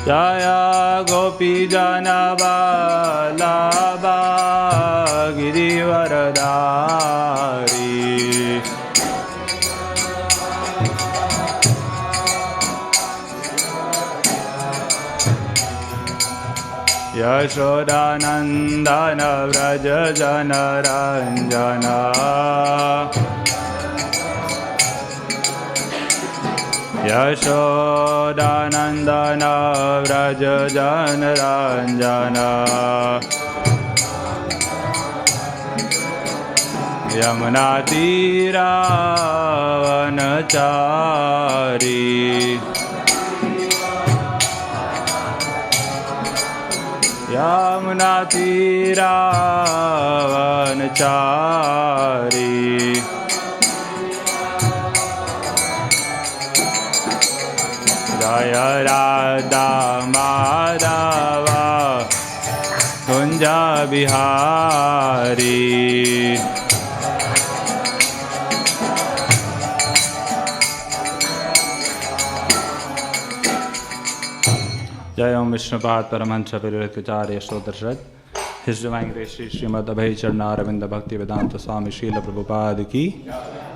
Jaya Gopijana Vallabha Girivaradari Yashodanandana Vraja Janaranjana Yashodanandana Vraja Janaranjana Yamuna Tira Vanachari Yamuna Tira Vanachari Jaya Radha Madhava Kunja Bihari Jai Om Vishnupad Paramahansa Parivritacarya Sodharshad His Divine Grace Sri Srimad Abhay Charana Aravinda Bhakti Vedanta Swami Srila Prabhupada Ki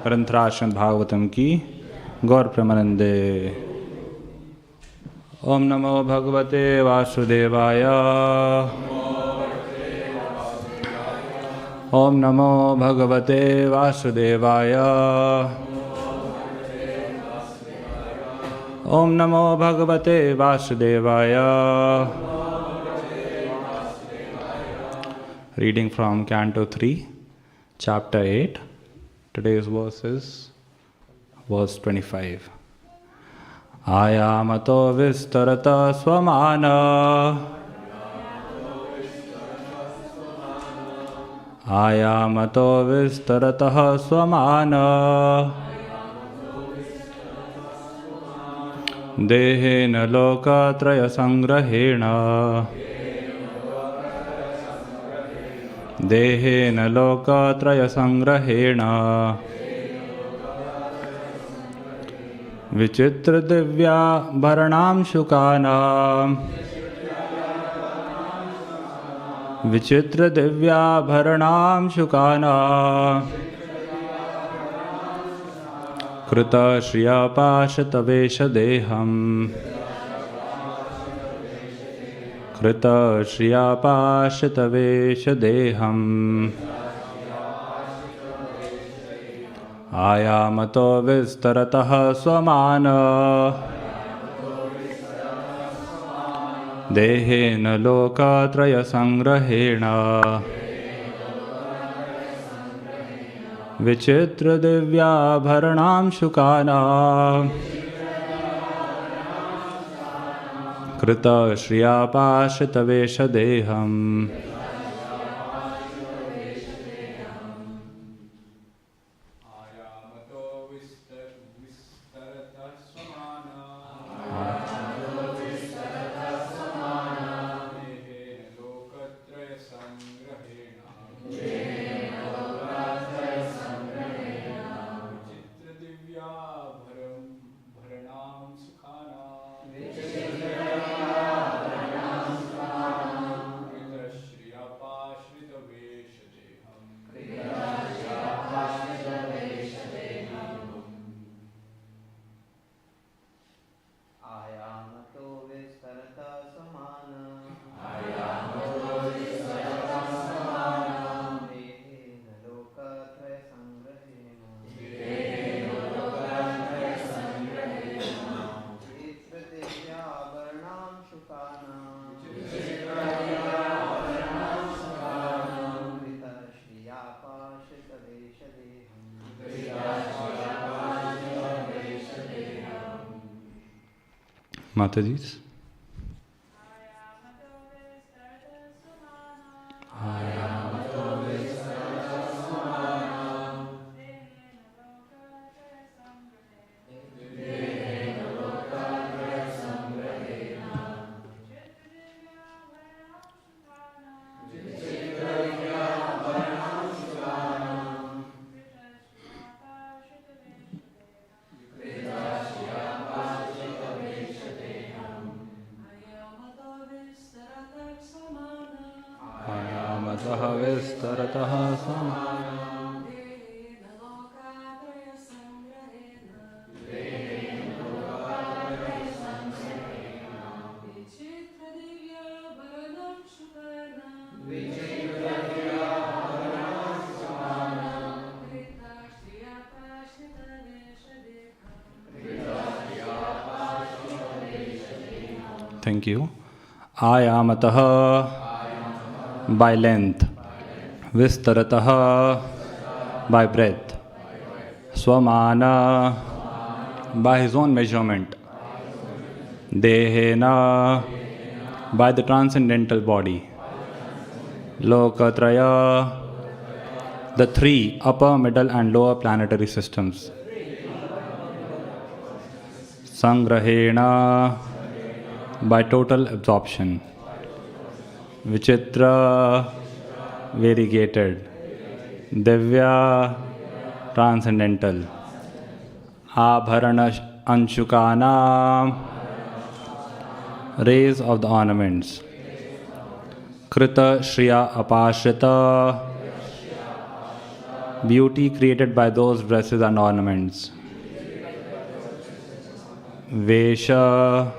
Granthra Bhagavatam Ki Gaur Pramanande Om Namo Bhagavate Vasudevaya Om Namo Bhagavate Vasudevaya Om Namo Bhagavate Vasudevaya. Reading from Canto 3, Chapter 8. Today's verse is verse 25. Ayamato vistarata swamana Ayamato vistarata swamana Dehena lokatraya sangrahena Dehena lokatraya sangrahena Vichitra divya bharanam shukana Vichitra divya bharanam shukana Krita shriya pashatavesha deham Krita shriya pashatavesha deham Ayamato vistarataha swamana Dehena lokatraya sangrahena Vichitra divya bharanam shukana Krita shriya pashatavesha deham Mataji's. Ayamatah Vistaratah Thank you. Ayamatah by length, Vistaratah by breadth, Swamana by his own measurement, Dehena by the transcendental body, Lokatraya the three upper, middle and lower planetary systems, Sangrahena by total absorption, Vichitra variegated, Divya transcendental, Abharana Anshukana rays of the ornaments, Krita Shriya Apashrita beauty created by those dresses and ornaments, Vesha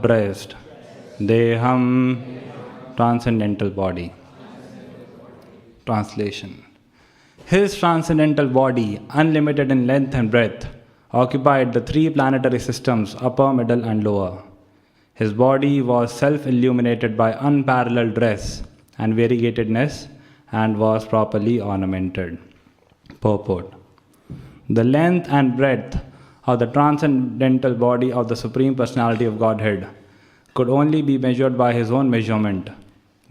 dressed, Deham transcendental body. Translation. His transcendental body, unlimited in length and breadth, occupied the three planetary systems, upper, middle and lower. His body was self-illuminated by unparalleled dress and variegatedness and was properly ornamented. Purport. The length and breadth of the transcendental body of the Supreme Personality of Godhead could only be measured by his own measurement,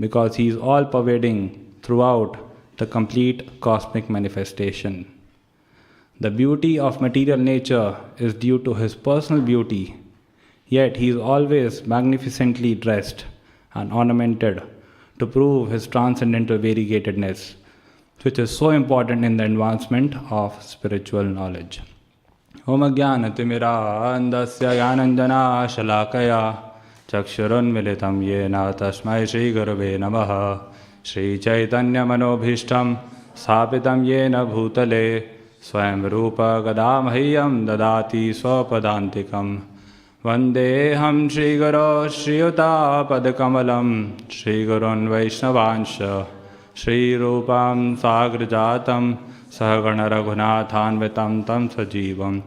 because he is all-pervading throughout the complete cosmic manifestation. The beauty of material nature is due to his personal beauty, yet he is always magnificently dressed and ornamented to prove his transcendental variegatedness, which is so important in the advancement of spiritual knowledge. Om Jnanatimiraandasya Jnananjana Shalakaya Chakshurunmilitam Yena Tasmai Shri Gurave Namaha Shri Chaitanya Manobhishtam Sapitam Yena Bhutale Swayam Rupa Gadamahyam Dadati Swapadantikam Vandeham Shri Guru Shri Yuta Padakamalam Shri Gurun Vaishnavansha Shri Rupam Sagrajatam Sahagana Raghunathanvitam Tam Sajivam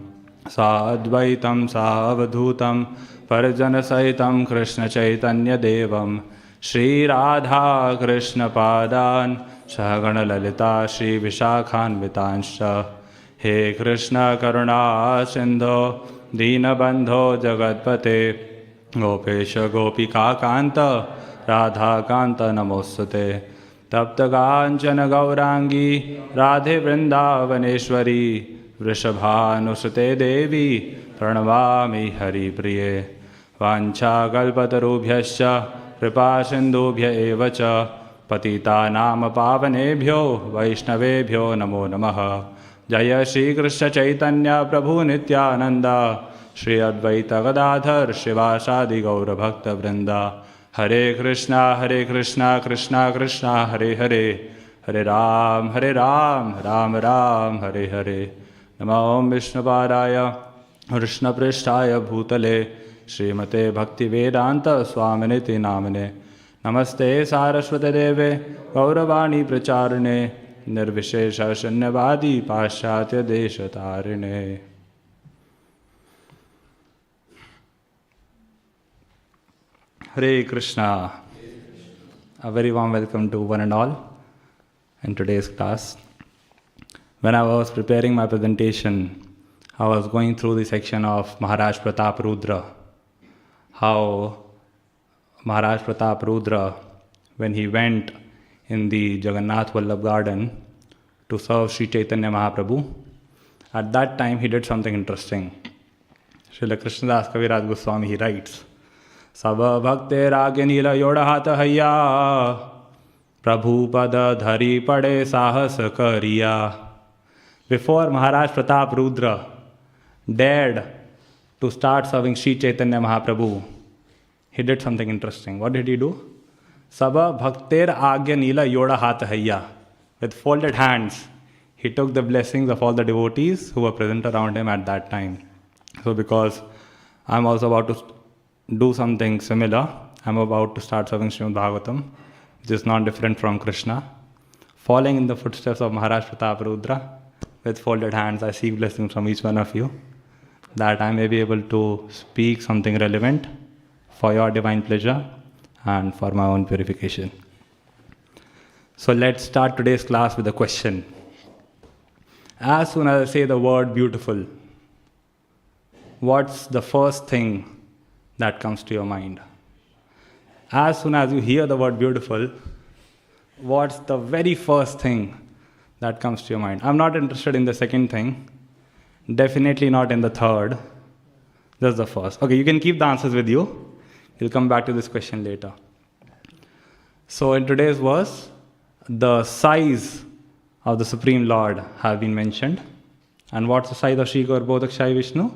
Sadvaitam Savadhutam Parjana Sahitam Krishna Chaitanya Devam Shri Radha Krishna Padan Sahagana Lalita Shri Vishakhanvitansha He Krishna Karuna Sindho Deenabandho Jagatpate Gopesha Gopika Kanta Radha Kanta Namostate Tapta Kanchana Gaurangi Radhe Vrindavaneshwari Vrishabhanusate Devi Pranavami Hari Priye Vancha Kalpatarubhyascha Kripa Sindhubhya Evacha Patita Nama Pavanebhyo Vaishnavebhyo Namo Namaha Jaya Shri Krishna Chaitanya Prabhu Nityananda Shri Advaita Gadadhar Shivasadi Gaura Bhakta Vrinda Hare Krishna Krishna Krishna Hare Hare Hare Ram Ram Ram Hare Hare Namo Om Vishnupadaya Krishna Prishtaya Bhutale Srimate Bhakti Vedanta Swaminiti Namane Namaste Saraswate Deve Gauravani Pracharane Nirvishesha Shanyavadi Paschatya Deshatarine. Hare Krishna. A very warm welcome to one and all in today's class. When I was preparing my presentation, I was going through the section of Maharaj Pratap Rudra. How Maharaj Pratap Rudra, when he went in the Jagannath Vallabh garden to serve Sri Chaitanya Mahaprabhu, at that time he did something interesting. Srila Krishnadas Kaviraj Goswami, he writes, Sava bhakte rage nila yodahata hayya Prabhu pada dhari pade sahas kariya. Before Maharaj Pratap Rudra dared to start serving Sri Chaitanya Mahaprabhu, he did something interesting. What did he do? Saba Bhakter Agya Nila Yoda Hatha Hayya. With folded hands, he took the blessings of all the devotees who were present around him at that time. So because I'm also about to do something similar, I'm about to start serving Srimad Bhagavatam, which is not different from Krishna. Following in the footsteps of Maharaj Pratap Rudra, with folded hands, I seek blessings from each one of you, that I may be able to speak something relevant for your divine pleasure and for my own purification. So let's start today's class with a question. As soon as I say the word beautiful, what's the first thing that comes to your mind? As soon as you hear the word beautiful, what's the very first thing that comes to your mind? I'm not interested in the second thing, definitely not in the third, just the first. Okay, you can keep the answers with you. We'll come back to this question later. So in today's verse, the size of the Supreme Lord have been mentioned. And what's the size of Sri Garbhodakshai Vishnu?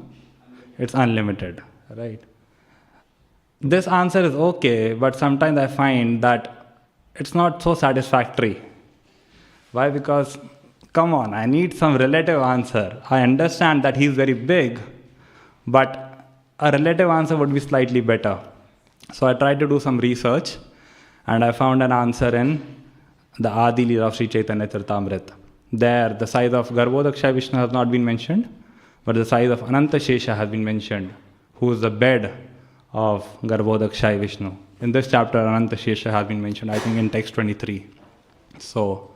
It's unlimited, right? This answer is okay, but sometimes I find that it's not so satisfactory. Why? Because, come on, I need some relative answer. I understand that he's very big, but a relative answer would be slightly better. So I tried to do some research, and I found an answer in the Adi Leela of Sri Chaitanya Charitamrita. There, the size of Garbhodakshai Vishnu has not been mentioned, but the size of Ananta Shesha has been mentioned, who is the bed of Garbhodakshai Vishnu. In this chapter, Ananta Shesha has been mentioned, I think in text 23. So,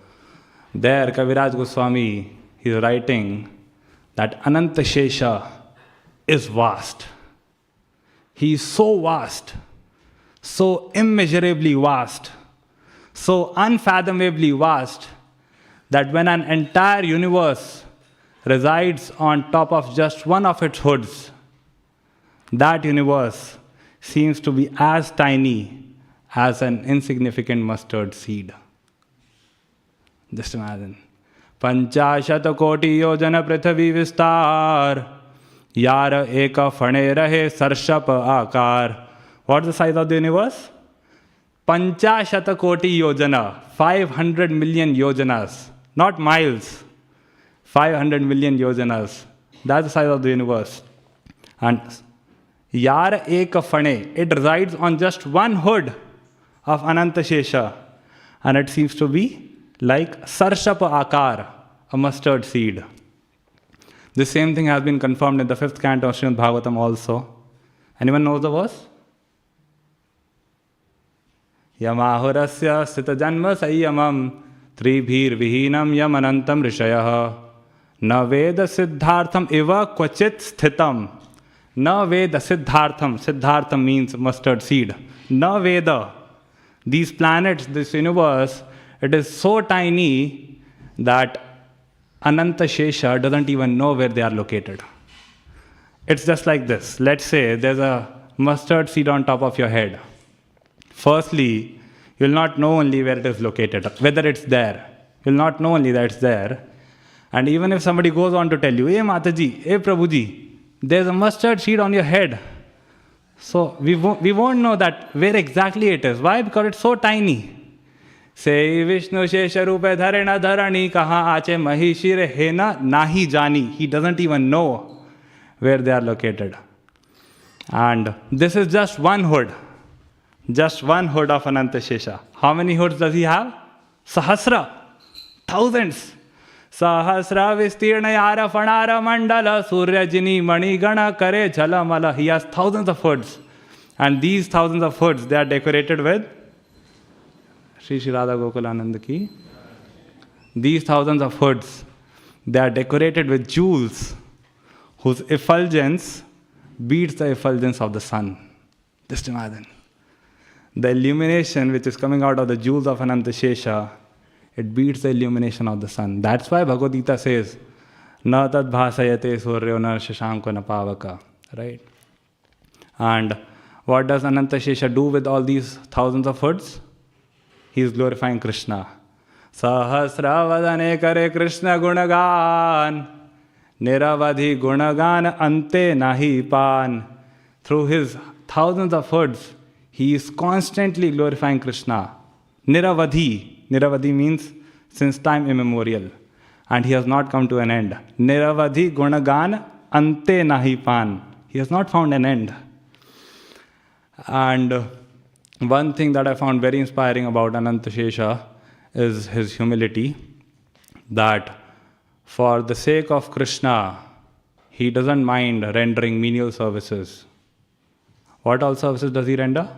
there, Kaviraj Goswami is writing that Ananta Shesha is vast. He is so vast, so immeasurably vast, so unfathomably vast, that when an entire universe resides on top of just one of its hoods, that universe seems to be as tiny as an insignificant mustard seed. Just imagine. Panchashata koti yojana prithvi vistar, yara eka phane rahe sarshap akar. What's the size of the universe? Panchashata koti yojana, 500 million yojanas, not miles, 500 million yojanas. That's the size of the universe. And Yara eka phane, it resides on just one hood of Ananta Shesha, and it seems to be like sarshapa akar, a mustard seed. The same thing has been confirmed in the 5th canto of Srimad Bhagavatam also. Anyone knows the verse? Yamahurasya sthita janma sayyamam tribhir vihinam yam anantam rishayah na veda siddhartham eva kvachit sthitam. Na veda siddhartham. Siddhartham means mustard seed. Na veda. These planets, this universe, it is so tiny that Ananta Shesha doesn't even know where they are located. It's just like this. Let's say there's a mustard seed on top of your head. Firstly, you'll not know only where it is located, whether it's there. You'll not know only that it's there. And even if somebody goes on to tell you, hey Mataji, hey Prabhuji, there's a mustard seed on your head. So we won't know that where exactly it is. Why? Because it's so tiny. Say Vishnu Shesha Rupe Dharena Dharani Kaha Ache Mahishire Hena Nahi Jani. He doesn't even know where they are located. And this is just one hood. Just one hood of Ananta Shesha. How many hoods does he have? Sahasra. Thousands. Sahasra Vistirna Yara Fanara Mandala Surya Jini Mani Gana Kare Jalamala. He has thousands of hoods. And these thousands of hoods, they are decorated with Sri Sri Radha Gokulananda ki. These thousands of hoods, they are decorated with jewels whose effulgence beats the effulgence of the sun. Just imagine. The illumination which is coming out of the jewels of Ananta Shesha, it beats the illumination of the sun. That's why Bhagavad Gita says, Na tad bhasayate suryo na shashanko na pavaka. Right? And what does Ananta Shesha do with all these thousands of hoods? He is glorifying Krishna. Sahasravadane kare Krishna gunagan, niravadhi gunagan ante nahi pan. Through his thousands of hoods, he is constantly glorifying Krishna. Niravadhi. Niravadhi means since time immemorial. And he has not come to an end. Niravadhi gunagan ante nahi pan. He has not found an end. And one thing that I found very inspiring about Ananta Shesha is his humility. That for the sake of Krishna, he doesn't mind rendering menial services. What all services does he render?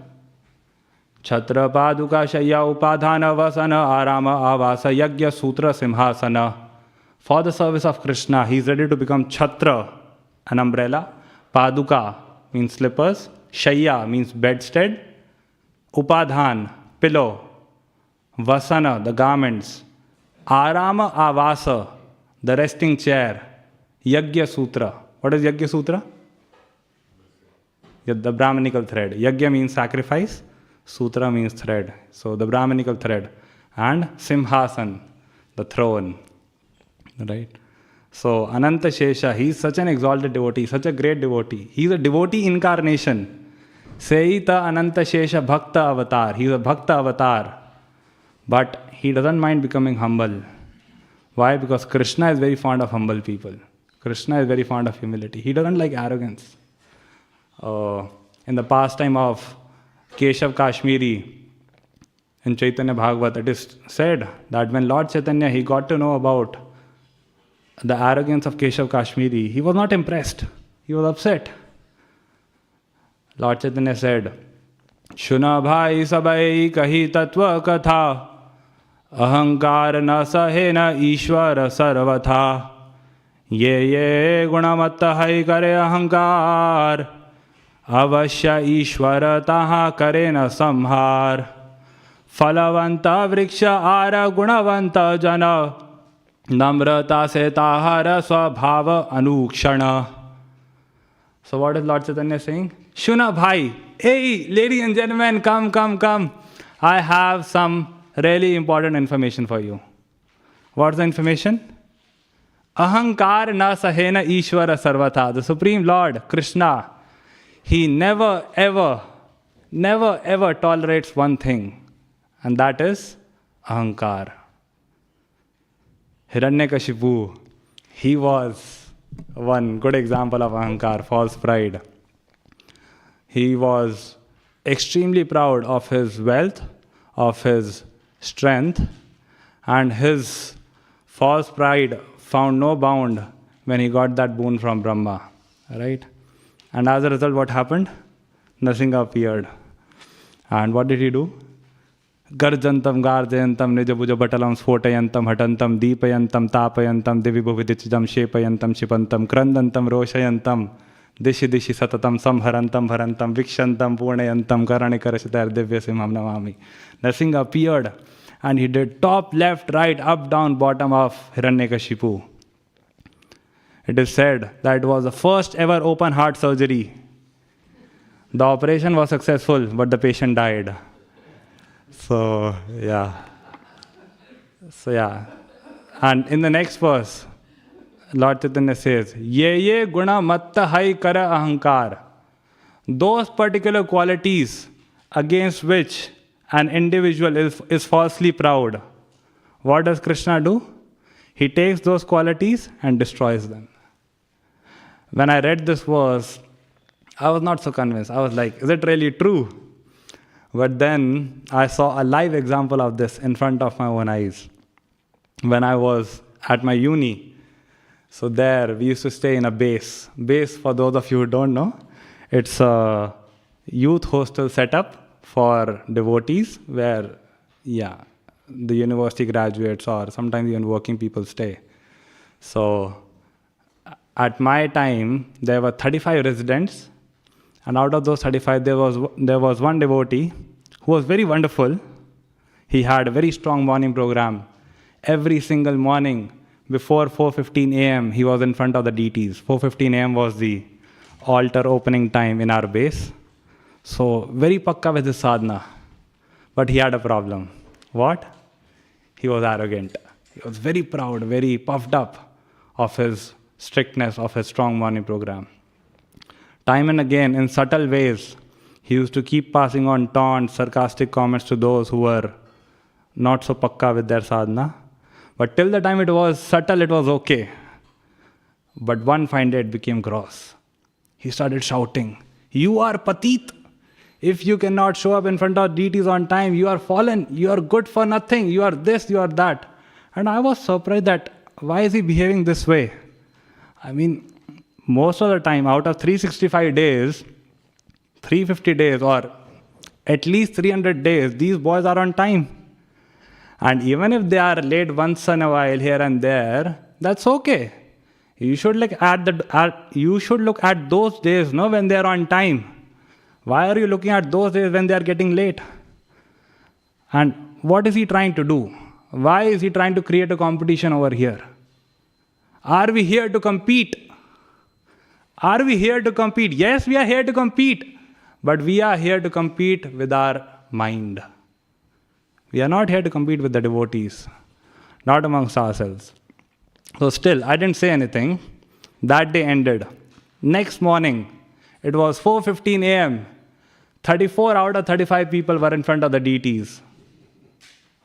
Chhatra paduka shayya upadhana vasana arama avasa yagya sutra simhasana. For the service of Krishna, he is ready to become chhatra, an umbrella. Paduka means slippers. Shayya means bedstead. Upadhan, pillow. Vasana, the garments. Arama avasa, the resting chair. Yagya sutra. What is Yagya sutra? The Brahmanical thread. Yagya means sacrifice. Sutra means thread. So the Brahmanical thread. And Simhasan, the throne. Right? So Ananta Shesha, he is such an exalted devotee, such a great devotee. He is a devotee incarnation. Seita Ananta Shesha Bhakta Avatar. He is a Bhakta Avatar. But he doesn't mind becoming humble. Why? Because Krishna is very fond of humble people. Krishna is very fond of humility. He doesn't like arrogance. In the pastime of Keshav Kashmiri, in Chaitanya Bhagavat, it is said that when Lord Chaitanya, he got to know about the arrogance of Keshav Kashmiri, he was not impressed. He was upset. Lord Chaitanya said, Shuna bhai sabai kahi tatva katha, ahankar na sahena ishvara sarvatha, ye gunamatta hai kare ahankar, avashya ishvara taha kare na samhar, falavanta vriksha ara gunavanta jana, namrata se tahara swabhava anukshana. So what is Lord Chaitanya saying? Shuna bhai, hey ladies and gentlemen, come. I have some really important information for you. What's the information? Ahankar na sahena ishvara sarvata. The Supreme Lord, Krishna, he never ever tolerates one thing. And that is ahankar. Hiranyakashipu, he was one good example of ahankar, false pride. He was extremely proud of his wealth, of his strength, and his false pride found no bound when he got that boon from Brahma. Right? And as a result, what happened? Nrsimha appeared. And what did he do? Garjantam garjayantam nijabuja batalam sfotayantam hatantam deepayantam tapayantam divibhuvidichjam shepayantam shipantam krandantam roshayantam dishi dishi satatam samharantam bharantam vikshantam purnayantam karanikarashitar divyasimham namami. Nrsimha appeared and he did top, left, right, up, down, bottom of Hiranyakashipu. It is said that it was the first ever open heart surgery. The operation was successful, but the patient died. So yeah. And in the next verse, Lord Chaitanya says, Ye guna matta hai kara ahankar. Those particular qualities against which an individual is falsely proud. What does Krishna do? He takes those qualities and destroys them. When I read this verse, I was not so convinced. I was like, is it really true? But then I saw a live example of this in front of my own eyes. When I was at my uni, so there we used to stay in a base. Base, for those of you who don't know, it's a youth hostel setup for devotees where, the university graduates or sometimes even working people stay. So at my time, there were 35 residents, and out of those 35, there was one devotee who was very wonderful. He had a very strong morning program. Every single morning, before 4:15 a.m., he was in front of the deities. 4:15 a.m. was the altar opening time in our base. So, very pakka with his sadhana. But he had a problem. What? He was arrogant. He was very proud, very puffed up of his strictness, of his strong morning program. Time and again, in subtle ways, He used to keep passing on taunts, sarcastic comments to those who were not so pakka with their sadhana. But till the time it was subtle, it was okay. But one fine day it became gross. He started shouting, "You are patit. If you cannot show up in front of deities on time, you are fallen. You are good for nothing. You are this, you are that." And I was surprised that why is he behaving this way? I mean, most of the time, out of 365 days, 350 days, or at least 300 days, these boys are on time. And even if they are late once in a while here and there, that's okay. You should look at those days, no, when they are on time. Why are you looking at those days when they are getting late? And what is he trying to do? Why is he trying to create a competition over here? Are we here to compete? Are we here to compete? Yes, we are here to compete. But we are here to compete with our mind. We are not here to compete with the devotees, not amongst ourselves. So still, I didn't say anything. That day ended. Next morning, it was 4:15 a.m. 34 out of 35 people were in front of the deities.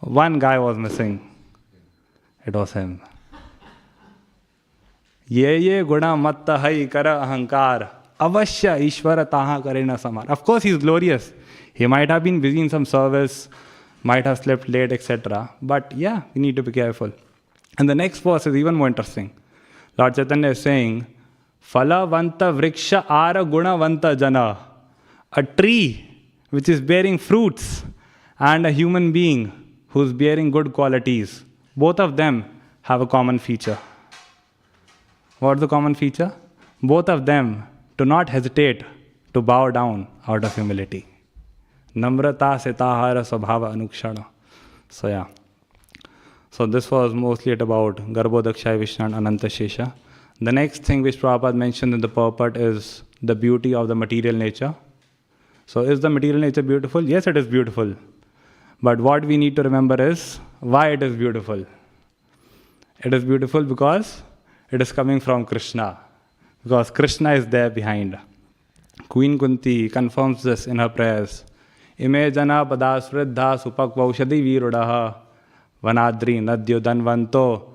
One guy was missing. It was him. Ye guna matta hai kara ahankar. Avashya ishvara taha karena samar. Of course, he's glorious. He might have been busy in some service, might have slept late, etc. But yeah, we need to be careful. And the next verse is even more interesting. Lord Chaitanya is saying, Phala vanta vriksha ara guna vanta jana. A tree which is bearing fruits and a human being who's bearing good qualities. Both of them have a common feature. What's the common feature? Both of them do not hesitate to bow down out of humility. Namrata setahara svabhava anukshana. So yeah. So this was mostly about Garbhodakshaya Vishnu and Ananta Shesha. The next thing which Prabhupada mentioned in the purport is the beauty of the material nature. So is the material nature beautiful? Yes, it is beautiful. But what we need to remember is why it is beautiful. It is beautiful because it is coming from Krishna. Because Krishna is there behind. Queen Kunti confirms this in her prayers. Ime jana padasvriddha supakvaushadi virudaha vanadri nadyo danvanto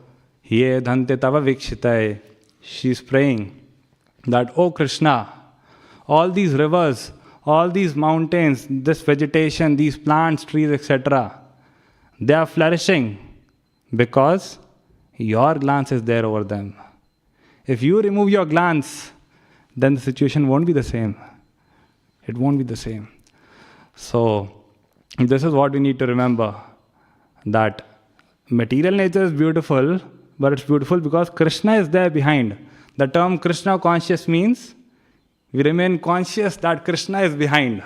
ye dhante tava vikshitaye. She's praying that, oh Krishna, all these rivers, all these mountains, this vegetation, these plants, trees, etc., they are flourishing because your glance is there over them. If you remove your glance, then the situation won't be the same. It won't be the same. So, this is what we need to remember, that material nature is beautiful, but it's beautiful because Krishna is there behind. The term Krishna conscious means we remain conscious that Krishna is behind,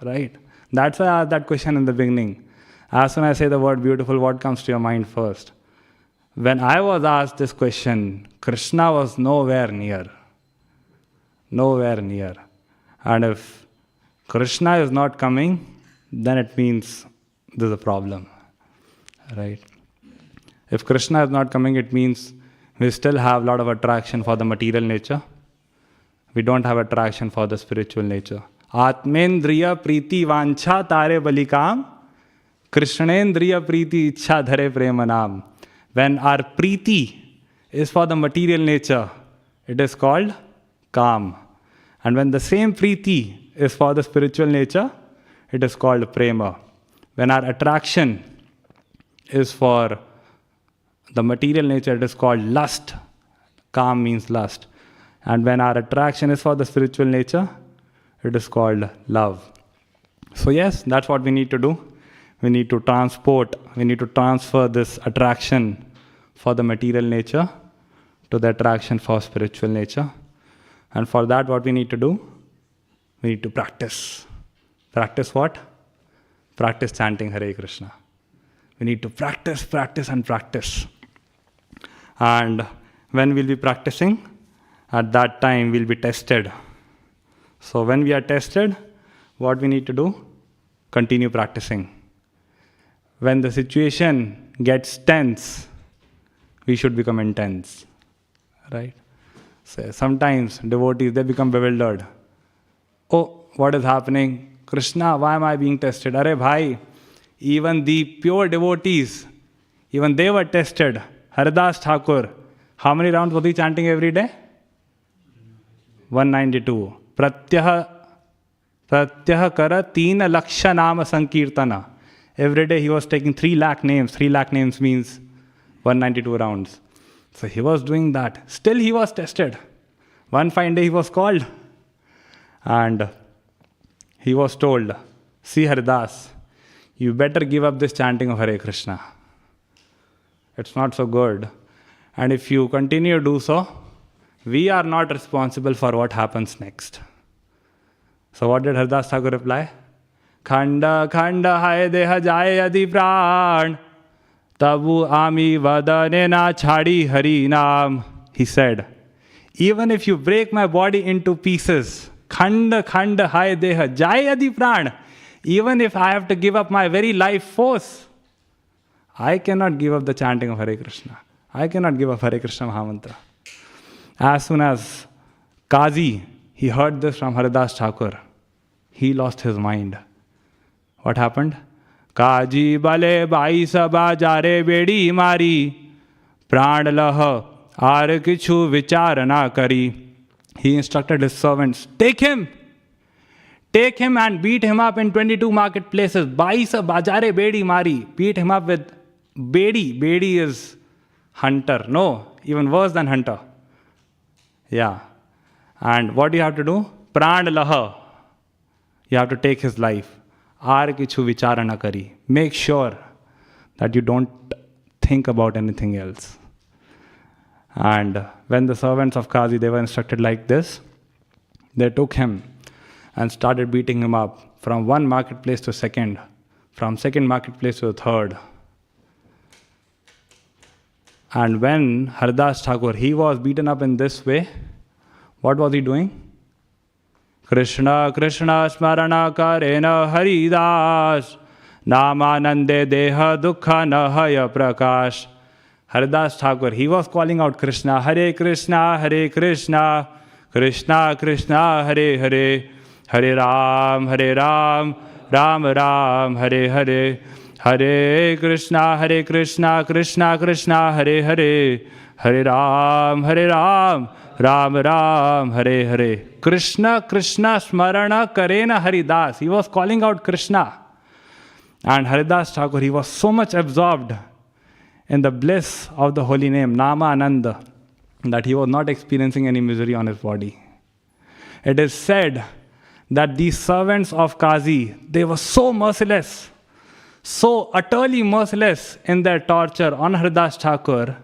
right? That's why I asked that question in the beginning. As soon as I say the word beautiful, what comes to your mind first? When I was asked this question, Krishna was nowhere near. Nowhere near. And if Krishna is not coming, then it means there's a problem, right? If Krishna is not coming, it means we still have a lot of attraction for the material nature. We don't have attraction for the spiritual nature. Atmendriya priti vancha tare balikam, Krishnendriya priti ichha dhare premanam. When our priti is for the material nature, it is called kam. And when the same priti is for the spiritual nature, it is called prema. When our attraction is for the material nature, it is called lust. Kam means lust. And when our attraction is for the spiritual nature, it is called love. So yes, that's what we need to do. We need to transfer this attraction for the material nature to the attraction for spiritual nature. And for that, what we need to do? We need to practice. Practice what? Practice chanting Hare Krishna. We need to practice. And when we'll be practicing, at that time we'll be tested. So when we are tested, what we need to do? Continue practicing. When the situation gets tense, we should become intense, right? So sometimes devotees, they become bewildered. Oh, what is happening? Krishna, why am I being tested? Arey bhai, even the pure devotees, even they were tested. Haridas Thakur, how many rounds was he chanting every day? 192. Pratyah kara 3 laksha nama sankirtana. Every day he was taking 3 lakh names. 3 lakh names means 192 rounds. So he was doing that. Still he was tested. One fine day he was called. And he was told, see Haridas, you better give up this chanting of Hare Krishna. It's not so good. And if you continue to do so, we are not responsible for what happens next. So what did Haridas Thakur reply? Khanda khanda hai deha jaye adi pran, tabu ami vadane na chhadi hari naam. He said, even if you break my body into pieces, khanda khanda hai deha jaye adi pran, even if I have to give up my very life force, I cannot give up the chanting of Hare Krishna. I cannot give up Hare Krishna Mahamantra. As soon as Kazi, he heard this from Haridas Thakur, he lost his mind. What happened? Kaji bale baisa bajare bedi mari, pran lah aar kichu vichar na kari. He instructed his servants, take him and beat him up in 22 marketplaces. Baisa bajare bedi mari. Beat him up with bedi. Bedi is hunter. No, even worse than hunter. Yeah. And what do you have to do? Pran laha. You have to take his life. Aar kichu vichara na kari. Make sure that you don't think about anything else. And when the servants of Kazi, they were instructed like this, they took him and started beating him up from one marketplace to second, from second marketplace to the third. And when Haridas Thakur, he was beaten up in this way, what was he doing? Krishna Krishna smarana karena Haridas, namanande deha dukha nahaya prakash. Haridas Thakur, he was calling out Krishna, Hare Krishna, Hare Krishna, Krishna Krishna, Hare Hare, Hare Ram, Ram Ram, Hare Hare, Hare Krishna, Krishna Krishna, Hare Hare, Hare Ram, Ram Ram, Hare Hare. Krishna Krishna smarana karena Haridas. He was calling out Krishna. And Haridas Thakur, he was so much absorbed in the bliss of the holy name, Nama Ananda, that he was not experiencing any misery on his body. It is said that these servants of Kazi, they were so merciless, so utterly merciless in their torture on Haridas Thakur,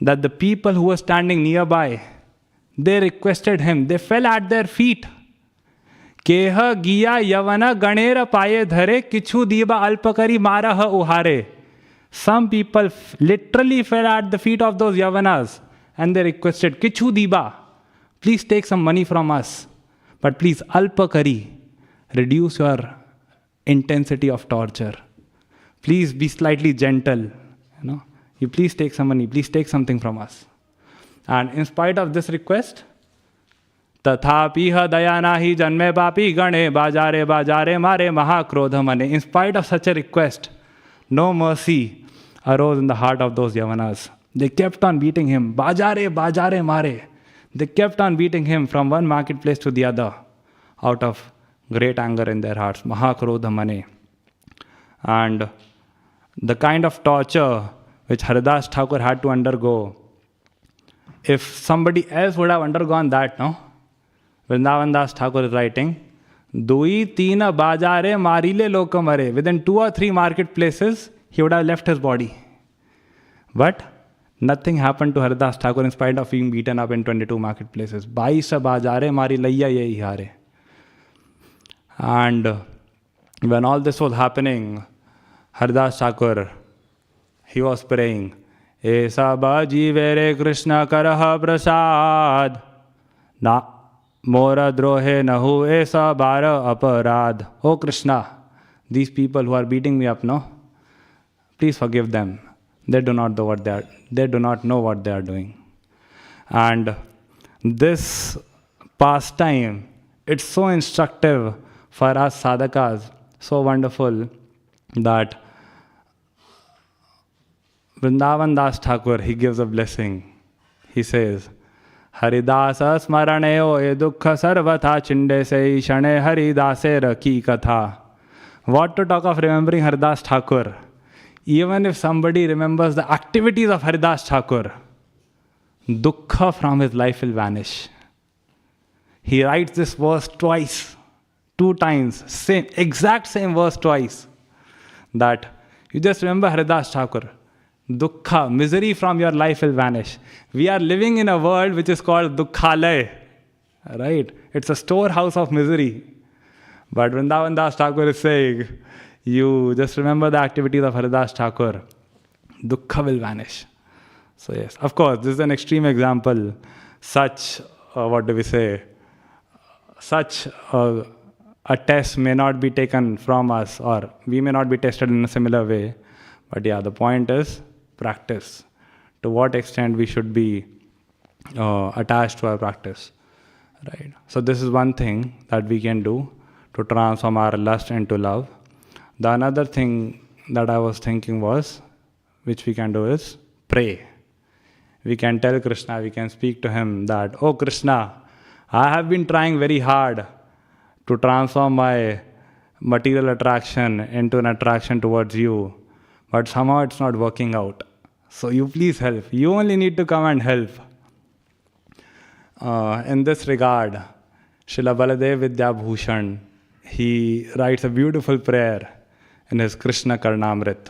that the people who were standing nearby, they requested him, they fell at their feet. Keha giya yavana ganera paye dhare kichu diba alpakari maraha uhare. Some people literally fell at the feet of those yavanas and they requested, Kichu diba, please take some money from us. But please, alpakari, reduce your intensity of torture. Please be slightly gentle. You please take some money, please take something from us. And in spite of this request, Tathapiha dayanahi janme papi gane bajare mare mahakrodha mane. In spite of such a request, no mercy arose in the heart of those Yavanas. They kept on beating him. Bajare mare. They kept on beating him from one marketplace to the other out of great anger in their hearts. Mahakrodha mane. And the kind of torture which Haridas Thakur had to undergo, if somebody else would have undergone that, no? Vrindavan Das Thakur is writing, Dui tina bajare marile lokamare. Within 2 or 3 marketplaces, he would have left his body. But nothing happened to Haridas Thakur in spite of being beaten up in 22 marketplaces. Baisa bajare mari layya yehi hare. And when all this was happening, Haridas Thakur, he was praying, Esa baji vere Krishna karaha prasad. Na Mora drohe nahu esa bara aparad. Oh Krishna, these people who are beating me up, no? Please forgive them. They do not know what they are doing. And this pastime, it's so instructive for us sadhakas, so wonderful that Vrindavan Das Thakur, he gives a blessing. He says, Haridasa smaraneo e dukkha sarvatha chinde se shane haridasera ki katha. What to talk of remembering Haridas Thakur? Even if somebody remembers the activities of Haridas Thakur, dukkha from his life will vanish. He writes this verse twice, 2 times, exact same verse twice. That you just remember Haridas Thakur. Dukkha, misery from your life will vanish. We are living in a world which is called Dukkhalaya. Right? It's a storehouse of misery. But Vrindavan Das Thakur is saying, you just remember the activities of Haridas Thakur. Dukkha will vanish. So yes, of course, this is an extreme example. Such, such a test may not be taken from us, or we may not be tested in a similar way. But yeah, the point is practice. To what extent we should be attached to our practice. Right? So this is one thing that we can do to transform our lust into love. The another thing that I was thinking was, which we can do is pray. We can tell Krishna, we can speak to him that, oh Krishna, I have been trying very hard to transform my material attraction into an attraction towards you, but somehow it's not working out. So you please help. You only need to come and help. In this regard, Srila Baladev Vidyabhushan, he writes a beautiful prayer in his Krishna Karnamrit.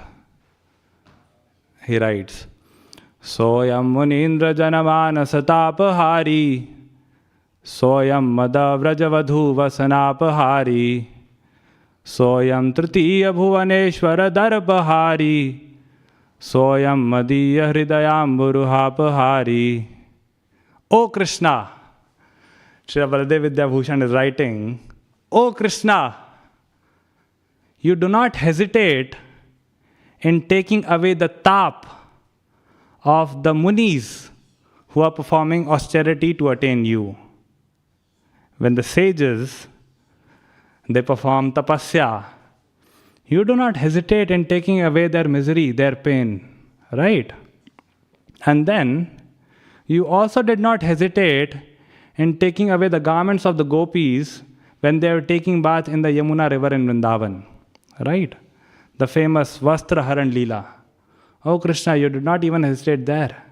He writes, Soyam Munindra Janamanasa Tapahari, Soyam Mada Vrajavadhu Vasanapahari, Soyam Tritiya Bhuvaneshwara Darbahari, Soyam Madiya Hridayam Buruhapahari. O Krishna, Srila Baladev Vidyabhushan is writing, O Krishna, you do not hesitate in taking away the tap of the munis who are performing austerity to attain you. When the sages, they perform tapasya, you do not hesitate in taking away their misery, their pain, right? And then, you also did not hesitate in taking away the garments of the gopis when they were taking bath in the Yamuna river in Vrindavan, right? The famous Vastra Haran Leela. Oh Krishna, you did not even hesitate there.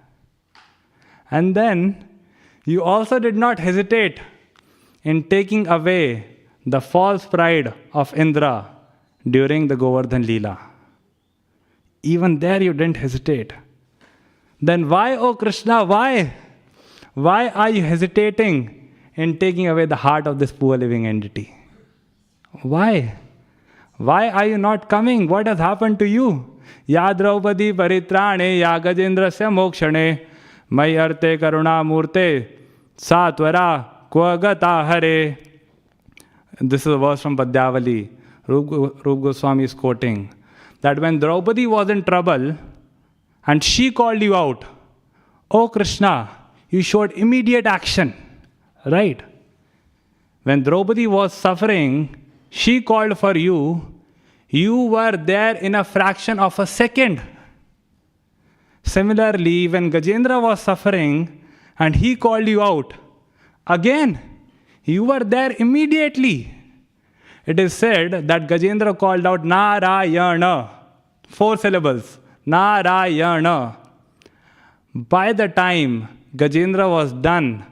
And then, you also did not hesitate in taking away the false pride of Indra during the Govardhan Leela. Even there you didn't hesitate. Then why, oh Krishna, why? Why are you hesitating in taking away the heart of this poor living entity? Why? Why are you not coming? What has happened to you? Ya Draupadi Paritrane, ya Gajendrasya Mokshane, Mai Arte Karuna Murte, Satvara Kvagata Hare. This is a verse from Padyavali. Rup Goswami is quoting that when Draupadi was in trouble and she called you out, oh Krishna, you showed immediate action, right? When Draupadi was suffering, she called for you, you were there in a fraction of a second. Similarly, when Gajendra was suffering and he called you out, again, you were there immediately. It is said that Gajendra called out Narayana, 4 syllables, Narayana. By the time Gajendra was done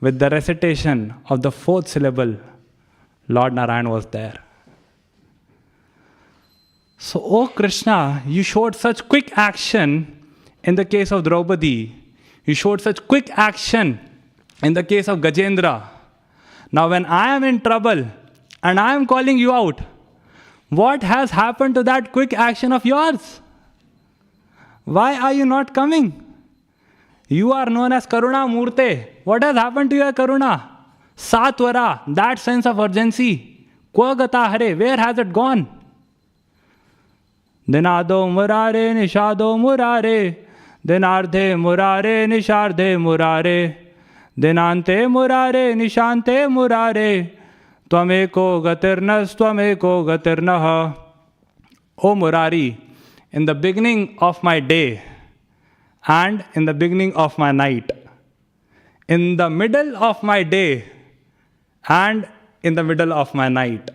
with the recitation of the 4th syllable, Lord Narayan was there. So, oh Krishna, you showed such quick action in the case of Draupadi. You showed such quick action in the case of Gajendra. Now when I am in trouble and I am calling you out, what has happened to that quick action of yours? Why are you not coming? You are known as Karuna Murte. What has happened to your Karuna? Satvara, that sense of urgency. Kvagata Hare, where has it gone? Dinado Murare, Nishado Murare, Dinardhe Murare, Nishardhe Murare, Dinante Murare, Nishante Murare, Tvameko gatirnas, tvameko gatirnaha. O Murari, in the beginning of my day and in the beginning of my night, in the middle of my day and in the middle of my night,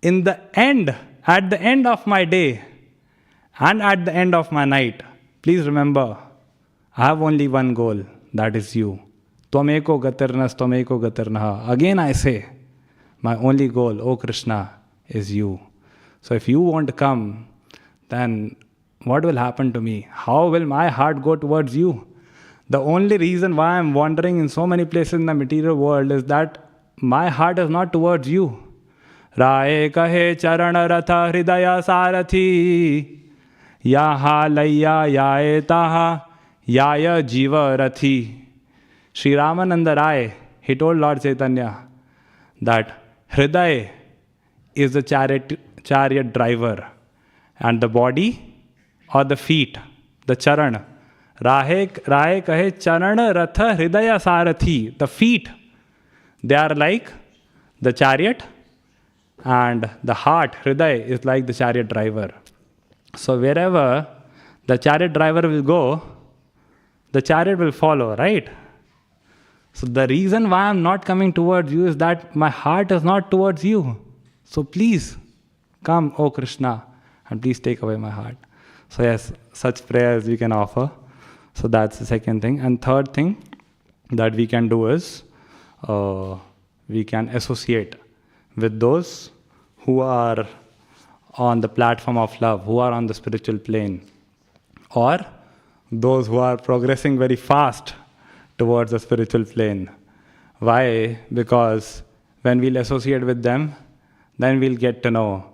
in the end, at the end of my day and at the end of my night, please remember, I have only one goal, that is you. Tvameko gatirnas, tvameko gatirnaha. Again I say, my only goal, O Krishna, is you. So if you want to come, then what will happen to me? How will my heart go towards you? The only reason why I'm wandering in so many places in the material world is that my heart is not towards you. Rae kahe charana ratha hridaya sarathi, yaha layya yae taha yaya jiva rathi. Sri Ramananda Rai, he told Lord Chaitanya that Hridaya is the chariot driver, and the body or the feet, the charan. Rahe kahe charana ratha hridaya sarathi. The feet, they are like the chariot, and the heart, hridaya, is like the chariot driver. So wherever the chariot driver will go, the chariot will follow, right? So the reason why I'm not coming towards you is that my heart is not towards you. So please come, O Krishna, and please take away my heart. So yes, such prayers we can offer. So that's the second thing. And third thing that we can do is we can associate with those who are on the platform of love, who are on the spiritual plane, or those who are progressing very fast towards the spiritual plane. Why? Because when we'll associate with them, then we'll get to know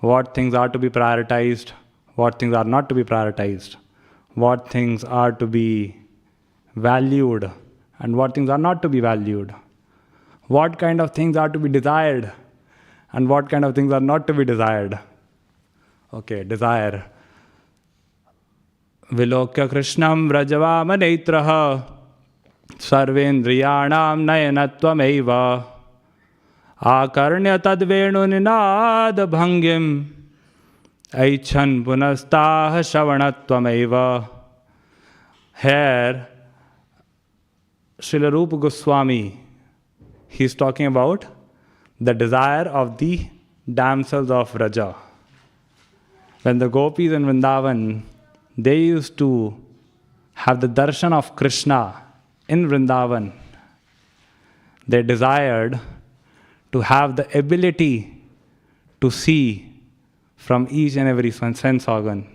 what things are to be prioritized, what things are not to be prioritized, what things are to be valued, and what things are not to be valued, what kind of things are to be desired, and what kind of things are not to be desired. Okay, desire. Vilokya Krishnam Rajavama Netraha Sarvendriyanam Nayanatvam Akarnya Tadvenu Ninad Bhangim Aichan Punastah Shavanatvam. Here, Srila Rupa Goswami, he is talking about the desire of the damsels of Raja. When the gopis in Vrindavan, they used to have the darshan of Krishna in Vrindavan, they desired to have the ability to see from each and every sense organ.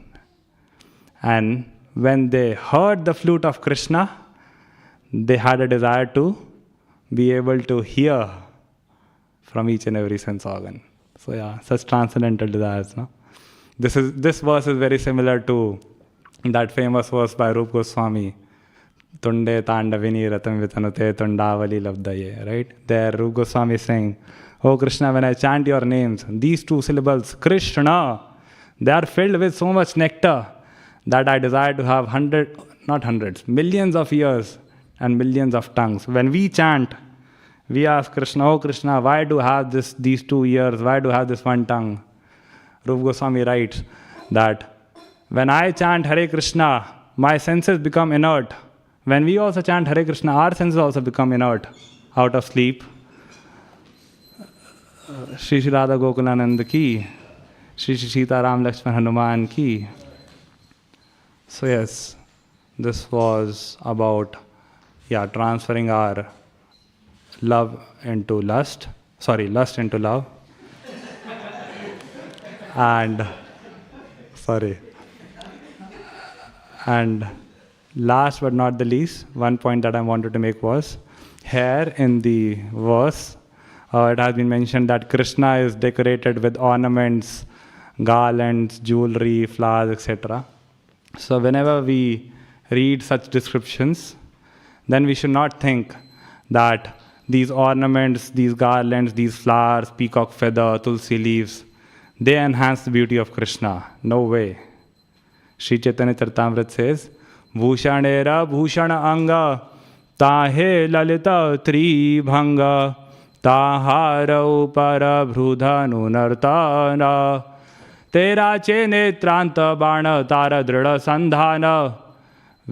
And when they heard the flute of Krishna, they had a desire to be able to hear from each and every sense organ. So yeah, such transcendental desires. No? This verse is very similar to that famous verse by Rupa Goswami. Tunde Tandavini Ratam Vitanute Tundavali Labdaye. Right? There Rupa Goswami is saying, Oh Krishna, when I chant your names, these two syllables, Krishna, they are filled with so much nectar that I desire to have millions of ears and millions of tongues. When we chant, we ask Krishna, oh Krishna, why do I have these 2 ears? Why do I have this one tongue? Rupa Goswami writes that when I chant Hare Krishna, my senses become inert. When we also chant Hare Krishna, our senses also become inert, out of sleep. Shri Shri Radha Gokulanand ki, Shri Shri Sita Ram Lakshman Hanuman ki. So yes, this was about transferring our love into lust. Lust into love. And last but not the least, one point that I wanted to make was, here in the verse, it has been mentioned that Krishna is decorated with ornaments, garlands, jewelry, flowers, etc. So whenever we read such descriptions, then we should not think that these ornaments, these garlands, these flowers, peacock feather, tulsi leaves, they enhance the beauty of Krishna. No way. Sri Chaitanya Charitamrita says, Bhushanera bhushana anga tahe lalita tri bhanga ताहार ऊपर भ्रूधनु नर्तन तेराचे नेत्रांत बाण तार दृढ़ संधान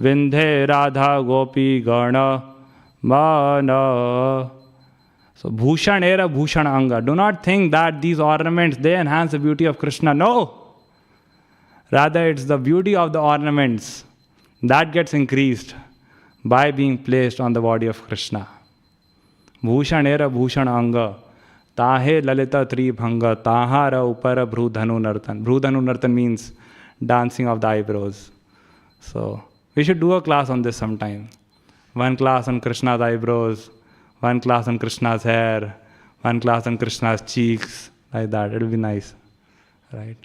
विंधे राधा गोपी गण मन. So bhushan era bhushan anga. Do not think that these ornaments, they enhance the beauty of Krishna. No. Rather, it's the beauty of the ornaments that gets increased by being placed on the body of Krishna. Bhushan era bhushan anga. Tahe lalita tribhanga. Tahara upara bhrudhanu nartan. Bhrudhanu nartan means dancing of the eyebrows. So we should do a class on this sometime. One class on Krishna's eyebrows, one class on Krishna's hair, one class on Krishna's cheeks, like that. It'll be nice, right?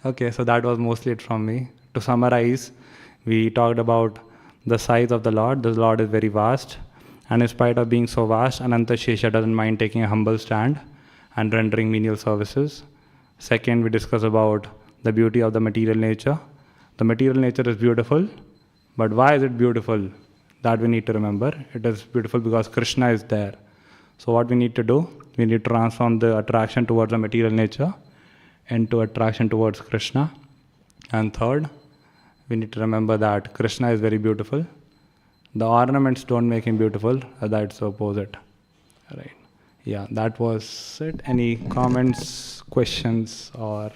Okay, so that was mostly it from me. To summarize, we talked about the size of the Lord. The Lord is very vast, and in spite of being so vast, Ananta Shesha doesn't mind taking a humble stand and rendering menial services. Second, we discussed about the beauty of the material nature. The material nature is beautiful, but why is it beautiful? That we need to remember. It is beautiful because Krishna is there. So what we need to do? We need to transform the attraction towards the material nature into attraction towards Krishna. And third, we need to remember that Krishna is very beautiful. The ornaments don't make him beautiful, that's the opposite. Right. Yeah, that was it. Any comments, questions, or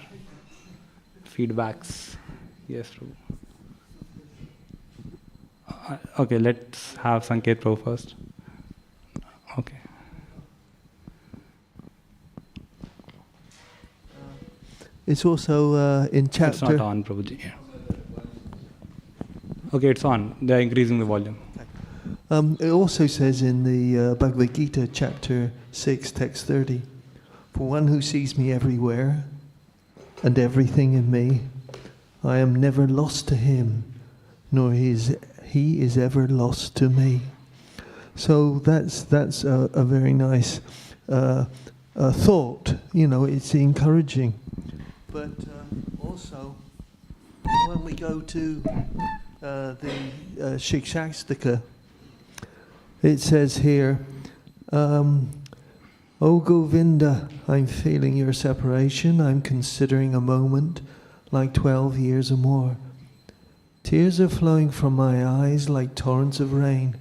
feedbacks? Yes, Prabhu. Okay, let's have Sanket Prabhu first. Okay. It's also in chapter... It's not on, Prabhuji. Okay, it's on. They're increasing the volume. It also says in the Bhagavad Gita, chapter 6, text 30, "For one who sees me everywhere and everything in me, I am never lost to him, nor he is ever lost to me." So that's a very nice thought. You know, it's encouraging. But also, when we go to the Shikshastika, it says here, "O Govinda, I'm feeling your separation. I'm considering a moment like 12 years or more. Tears are flowing from my eyes like torrents of rain,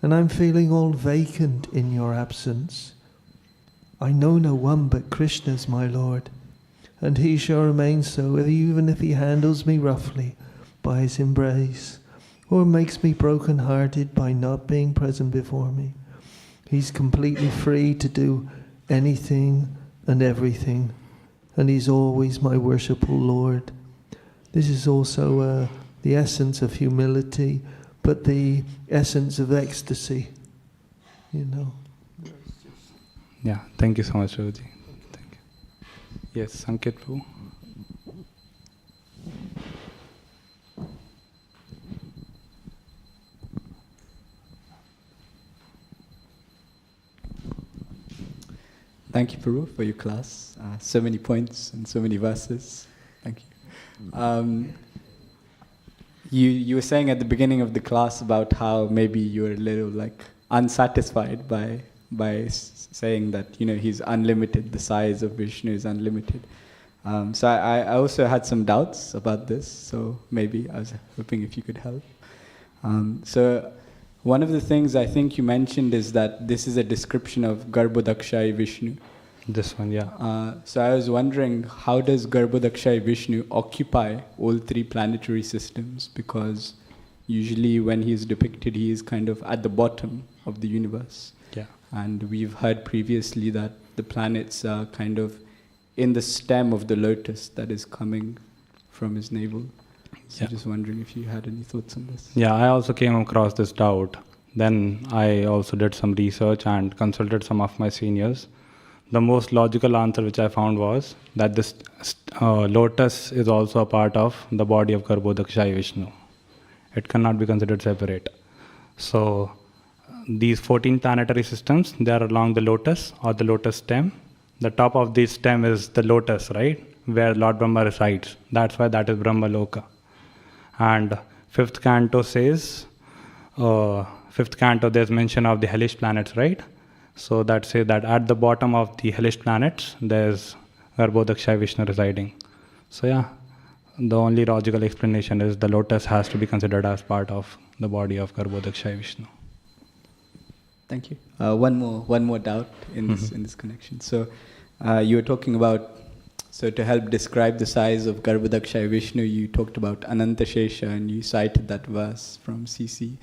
and I'm feeling all vacant in your absence. I know no one but Krishna's my Lord, and he shall remain so even if he handles me roughly by his embrace, or makes me broken-hearted by not being present before me. He's completely free to do anything and everything, and he's always my worshipful Lord." This is also the essence of humility, but the essence of ecstasy, you know. Yeah, thank you so much, Prabhuji. Thank you. Yes, Sanket Prabhu. Thank you, Prabhu, for your class. So many points and so many verses. Thank you. You were saying at the beginning of the class about how maybe you were a little unsatisfied by saying that he's unlimited, the size of Vishnu is unlimited. So I also had some doubts about this. So maybe I was hoping if you could help. So one of the things I think you mentioned is that this is a description of Garbhodakshayi Vishnu. This one, yeah. So I was wondering, how does Garbhodakshayi Vishnu occupy all three planetary systems? Because usually when he is depicted, he is kind of at the bottom of the universe. Yeah. And we've heard previously that the planets are kind of in the stem of the lotus that is coming from his navel. So just wondering if you had any thoughts on this. Yeah, I also came across this doubt. Then I also did some research and consulted some of my seniors. The most logical answer which I found was that this lotus is also a part of the body of Garbhodakshayi Vishnu. It cannot be considered separate. So these 14 planetary systems, they are along the lotus or the lotus stem. The top of this stem is the lotus, right? Where Lord Brahma resides. That's why that is Brahma Loka. And 5th canto says, 5th canto, there's mention of the hellish planets, right? So that says that at the bottom of the hellish planets, there's Garbhodakshaya Vishnu residing. So yeah, the only logical explanation is the lotus has to be considered as part of the body of Garbhodakshaya Vishnu. Thank you. One more doubt in this connection. So you were talking about, so to help describe the size of Garbhodakshaya Vishnu, you talked about Ananta Shesha and you cited that verse from CC.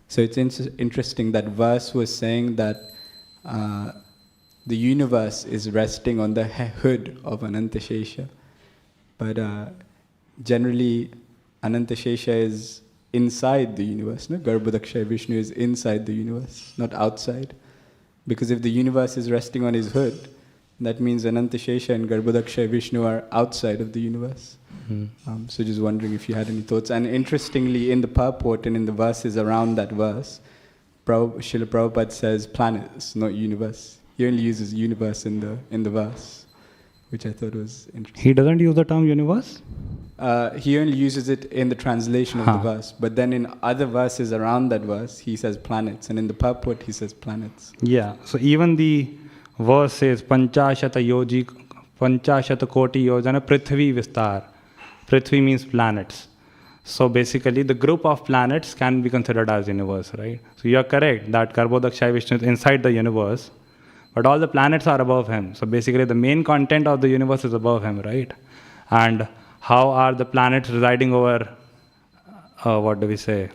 So it's interesting, that verse was saying that the universe is resting on the hood of Ananta Shesha. But generally, Ananta Shesha is inside the universe. No? Garbhodakshaya Vishnu is inside the universe, not outside. Because if the universe is resting on his hood, that means Ananta Shesha and Garbhodakshaya Vishnu are outside of the universe. So just wondering if you had any thoughts. And interestingly, in the purport and in the verses around that verse, Srila Prabhupada says planets, not universe. He only uses universe in the verse, which I thought was interesting. He doesn't use the term universe? He only uses it in the translation of the verse. But then in other verses around that verse, he says planets. And in the purport, he says planets. Yeah, so even the verse says Panchashata Koti Yojana Prithvi Vistar. Prithvi means planets. So basically the group of planets can be considered as universe, right? So you are correct that Garbhodakshaya Vishnu is inside the universe, but all the planets are above him. So basically the main content of the universe is above him, right? And how are the planets residing over, over Ananta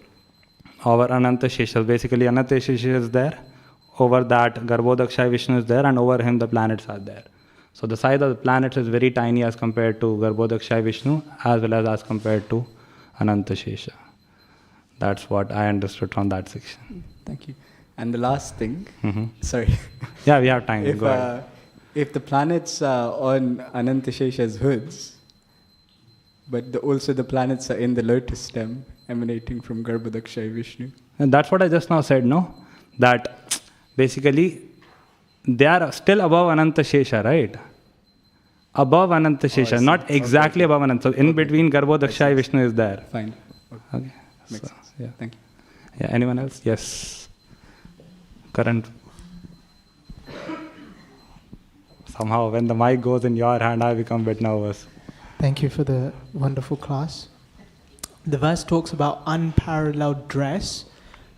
Shesha? Basically Ananta Shesha is there, over that Garbhodakshaya Vishnu is there, and over him the planets are there. So the size of the planets is very tiny as compared to Garbhodakshaya Vishnu, as well as compared to Ananta Shesha. That's what I understood from that section. Thank you. And the last thing, sorry. Yeah, we have time. Go ahead. If the planets are on Ananta Shesha's hoods, but also the planets are in the lotus stem emanating from Garbhodakshaya Vishnu. And that's what I just now said, no? That basically they are still above Ananta Shesha, right? Above Ananta Shesha, not exactly above Ananta. So in between Garbhodakshaya Vishnu is there. Fine. Okay. Makes sense. Yeah. Thank you. Yeah, anyone else? Yes. Current. Somehow when the mic goes in your hand, I become a bit nervous. Thank you for the wonderful class. The verse talks about unparalleled dress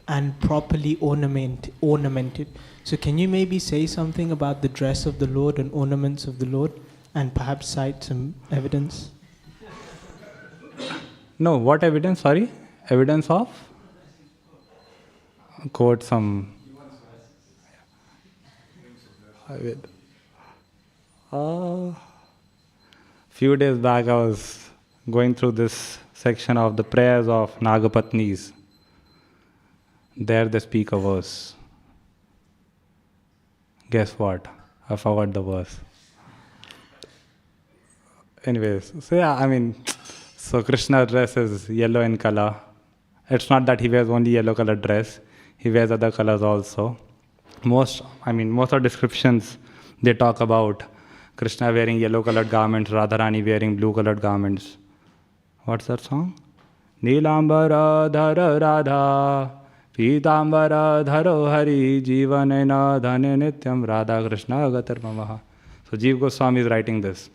and properly ornamented. So can you maybe say something about the dress of the Lord and ornaments of the Lord, and perhaps cite some evidence? No, what evidence? Sorry? Evidence of? Quote some. Few days back I was going through this section of the prayers of Nagapatnis. There they speak a verse. Guess what? I forgot the verse. Anyways, so yeah, so Krishna's dress is yellow in color. It's not that he wears only yellow colored dress. He wears other colors also. Most of descriptions, they talk about Krishna wearing yellow colored garments, Radharani wearing blue colored garments. What's that song? Neelambara dhara radha, Pitambara dharo hari, jivanena dhane nityam radha Krishna agatar mamaha. So Jeev Goswami is writing this.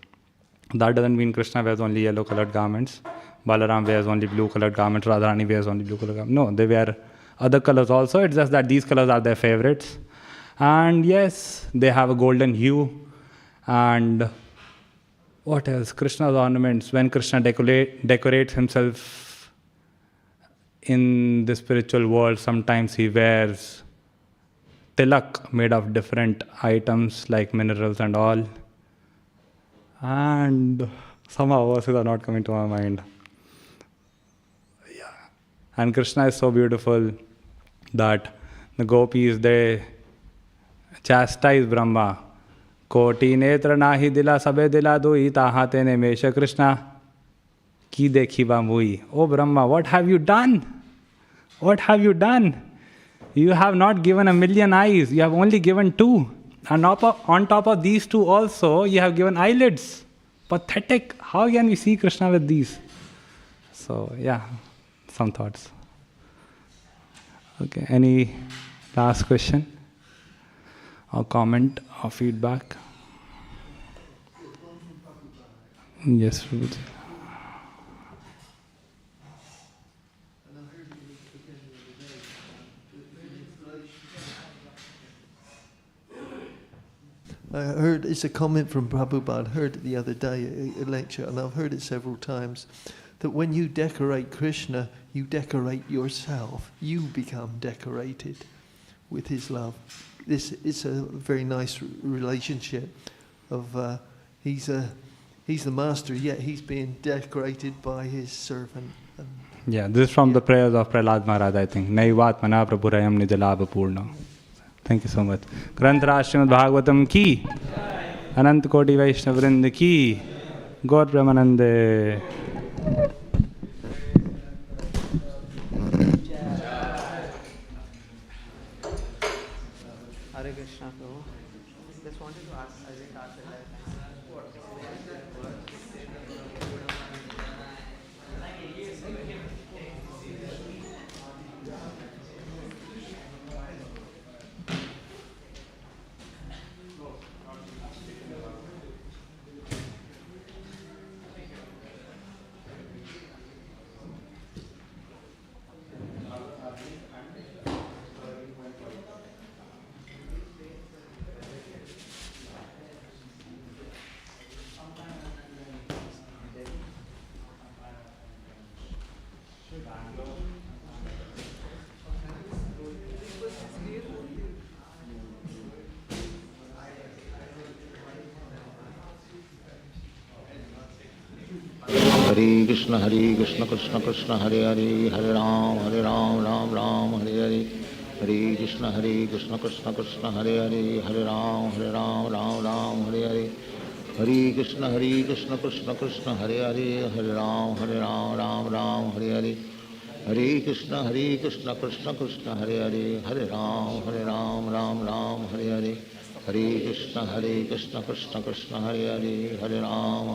That doesn't mean Krishna wears only yellow colored garments, Balaram wears only blue colored garments, Radharani wears only blue colored garments. No, they wear other colors also. It's just that these colors are their favorites. And yes, they have a golden hue. And what else? Krishna's ornaments. When Krishna decorates himself in the spiritual world, sometimes he wears tilak made of different items like minerals and all. And somehow verses are not coming to my mind. Yeah. And Krishna is so beautiful that the gopis, they chastise Brahma. Koti netra nahi dila sabe dila dui taha tene mesha Krishna ki dekhi ba mui. Oh Brahma, what have you done? What have you done? You have not given 1,000,000 eyes. You have only given 2. And on top of these 2 also, you have given eyelids. Pathetic. How can we see Krishna with these? So, yeah, some thoughts. Okay, any last question? or comment or feedback? Yes, Prabhuji. I heard, it's a comment from Prabhupada, I heard it the other day, a lecture, and I've heard it several times, that when you decorate Krishna, you decorate yourself. You become decorated with his love. This is a very nice relationship of he's the master, yet he's being decorated by his servant. Yeah, this is from the prayers of Prahlad Maharaj, I think. Naivat mana prabhurayam nijalabha purna. Thank you so much. Granthra Srimad Bhagavatam ki, Ananta Koti Vaishnava Vrinda ki, Gaur Premanande. Hare Krishna, Prabhu. Just wanted to ask, I didn't ask it last time. Hare Krishna Krishna Krishna Hare Hare, Hare Ram Ram Ram Hare Hare. Hare Krishna Krishna Krishna Hare Hare, Hare Ram Ram Hare Hare. Hare Krishna Krishna Krishna Hare Hare, Hare Ram Ram Hare Hare. Hare Krishna Krishna Krishna Hare Hare, Hare Ram Ram Hare Hare. Hare Krishna Krishna Krishna Hare Hare, Hare Ram Ram Hare Hare. Hare Krishna Krishna Krishna Hare Hare, Hare Ram Ram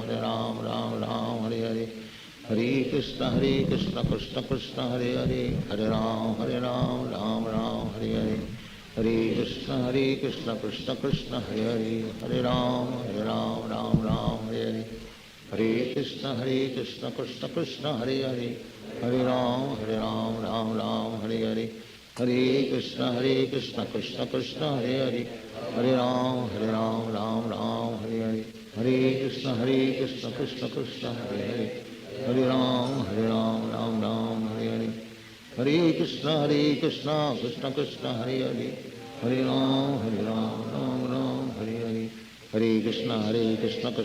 Hare Hare. Hare Krishna Krishna Krishna Hare Hare, Hare Ram Ram Hare Hare. Hare Krishna Krishna Krishna Hare Hare, Hare Ram Ram Hare Hare. Hare Krishna Krishna Krishna Hare Hare, Hare Ram Ram Hare Hare. Hare Krishna Krishna Krishna Hare Hare, Hare Ram Ram Hare Hare. Hare Krishna Krishna Krishna Hare Hare, Hare Ram Hare Hare. Hare Krishna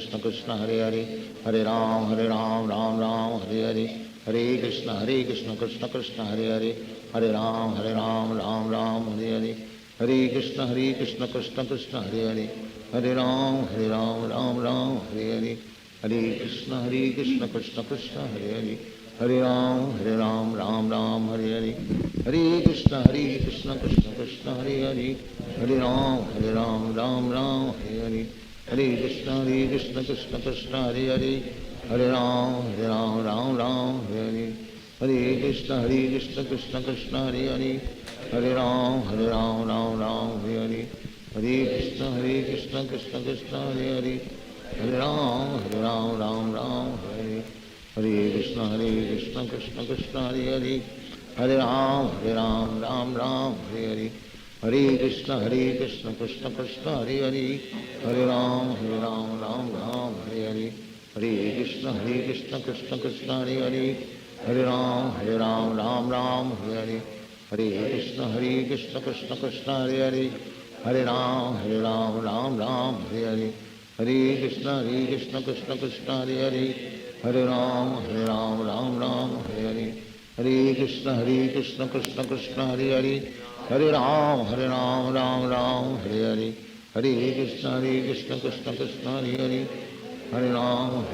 Krishna Krishna Hare Hare, Hare Ram Ram Hare Hare. Hare Krishna Krishna Krishna Hare Hare, Hare Ram Ram Hare Hare. Hare Krishna Krishna Krishna Hare Hare, Hare Ram Ram Hare Hare. Hare Krishna Krishna Krishna Hare Hare, Hare Ram Ram Hare Hare. Hare Krishna Krishna Krishna Hare Hare, Hare Ram Ram Hare Hare. Hare Krishna Krishna Krishna Hare Hare, Hare Ram Hare Hare. Hare Krishna Krishna Krishna Hare Hare, Hare Ram Hare Hare. Hare Krishna Krishna Krishna Hare Hare, Hare Ram Hare Hare. Hare Krishna Krishna Krishna Hare Hare, Hare Ram Hare Hare. Hare Krishna Krishna Krishna Hare Hare, Hare Ram Hare Hare. Hare Krishna Krishna Krishna Hare Hare, Hare Ram Hare Hare. Hare Krishna Krishna Krishna Hare Hare, Hare Ram Hare Hare. Hare Krishna Krishna Krishna Hare Hare, Hare Ram Hare Hare. Hare Krishna Krishna Krishna Hare Hare, Hare Ram Hare Hare. Hare Krishna Krishna Krishna Hare Hare, Hare Ram